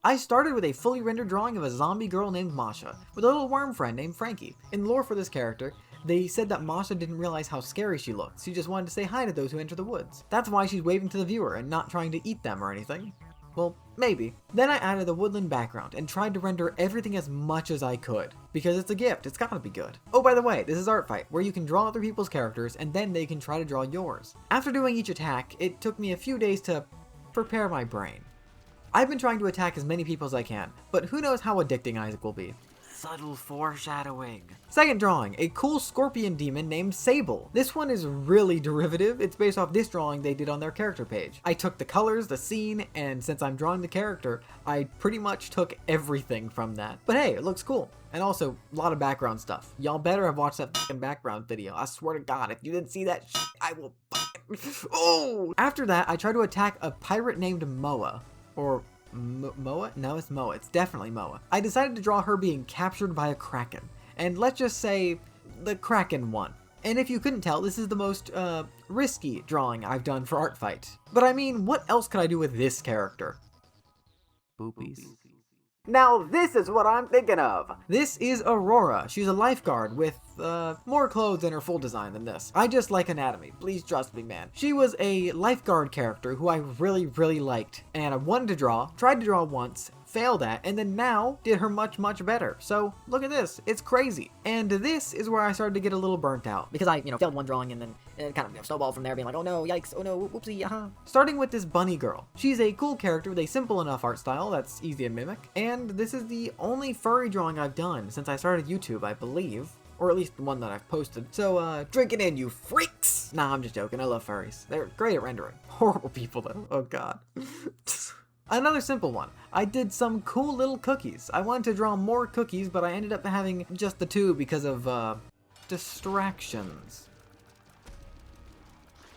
I started with a fully rendered drawing of a zombie girl named Masha, with a little worm friend named Frankie. In lore for this character, they said that Masha didn't realize how scary she looked, she just wanted to say hi to those who enter the woods. That's why she's waving to the viewer and not trying to eat them or anything. Well, maybe. Then I added the woodland background and tried to render everything as much as I could. Because it's a gift, it's gotta be good. Oh, by the way, this is Artfight, where you can draw other people's characters and then they can try to draw yours. After doing each attack, it took me a few days to prepare my brain. I've been trying to attack as many people as I can, but who knows how addicting Isaac will be. Subtle foreshadowing. Second drawing, a cool scorpion demon named Sable. This one is really derivative. It's based off this drawing they did on their character page. I took the colors, the scene, and since I'm drawing the character, I pretty much took everything from that. But hey, it looks cool. And also, a lot of background stuff. Y'all better have watched that fucking background video. I swear to God, if you didn't see that shit, I will oh! After that, I tried to attack a pirate named Moa. Or Moa? No, it's Moa. It's definitely Moa. I decided to draw her being captured by a kraken. And let's just say the kraken won. And if you couldn't tell, this is the most risky drawing I've done for Artfight. But I mean, what else could I do with this character? Boopies. Now this is what I'm thinking of. This is Aurora. She's a lifeguard with more clothes in her full design than this. I just like anatomy. Please trust me, man. She was a lifeguard character who I really liked, and I wanted to draw, tried to draw once, failed at, and then now did her much better. So look at this. It's crazy. And this is where I started to get a little burnt out. Because I, failed one drawing and then it kind of snowballed from there, being like, oh no, yikes, oh no, whoopsie, Starting with this bunny girl. She's a cool character with a simple enough art style that's easy to mimic. And this is the only furry drawing I've done since I started YouTube, I believe. Or at least the one that I've posted. So, drink it in, you freaks! Nah, I'm just joking. I love furries. They're great at rendering. Horrible people, though. Oh, God. Another simple one. I did some cool little cookies. I wanted to draw more cookies, but I ended up having just the two because of, distractions.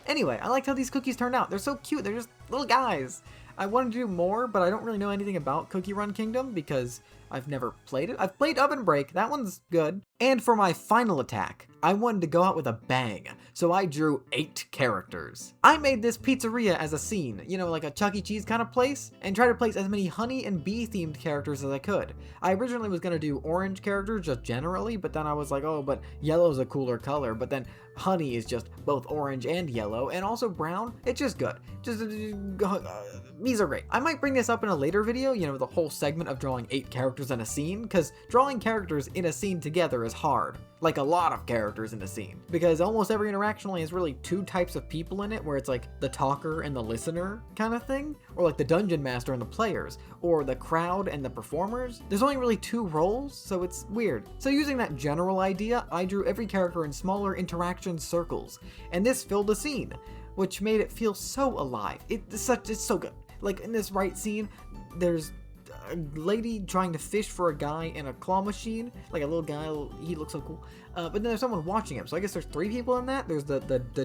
Anyway, I liked how these cookies turned out. They're so cute. They're just little guys. I wanted to do more, but I don't really know anything about Cookie Run Kingdom because I've never played it. I've played Oven Break. That one's good. And for my final attack, I wanted to go out with a bang, so I drew 8 characters. I made this pizzeria as a scene, like a Chuck E. Cheese kind of place, and tried to place as many honey and bee themed characters as I could. I originally was going to do orange characters just generally, but then I was like, oh, but yellow's a cooler color, but then honey is just both orange and yellow, and also brown. It's just good. These are great. I might bring this up in a later video, the whole segment of drawing 8 characters in a scene, because drawing characters in a scene together is hard. Like a lot of characters in a scene. Because almost every interaction only has really 2 types of people in it, where it's like the talker and the listener kind of thing, or like the dungeon master and the players, or the crowd and the performers. There's only really 2 roles, so it's weird. So using that general idea, I drew every character in smaller interaction circles, and this filled the scene, which made it feel so alive. It's so good. Like in this right scene, there's a lady trying to fish for a guy in a claw machine, like a little guy, he looks so cool. But then there's someone watching him, so I guess there's 3 people in that. There's the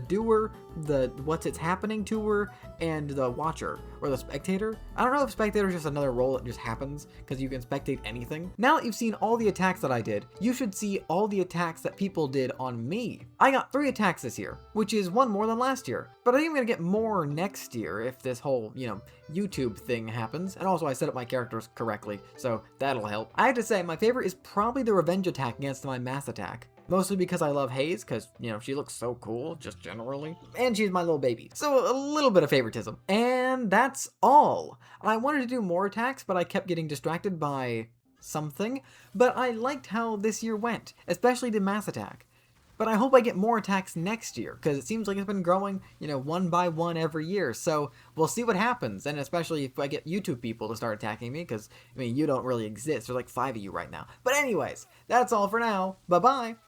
doer, the what's it's happening to her, and the watcher, or the spectator. I don't know if spectator is just another role that just happens, because you can spectate anything. Now that you've seen all the attacks that I did, you should see all the attacks that people did on me. I got 3 attacks this year, which is 1 more than last year. But I think I'm gonna get more next year if this whole, YouTube thing happens. And also I set up my characters correctly, so that'll help. I have to say, my favorite is probably the revenge attack against my mass attack. Mostly because I love Hayes, because, she looks so cool, just generally. And she's my little baby. So a little bit of favoritism. And that's all. I wanted to do more attacks, but I kept getting distracted by something. But I liked how this year went, especially the mass attack. But I hope I get more attacks next year, because it seems like it's been growing, 1 by 1 every year. So we'll see what happens, and especially if I get YouTube people to start attacking me, because, you don't really exist. There's like 5 of you right now. But anyways, that's all for now. Bye-bye!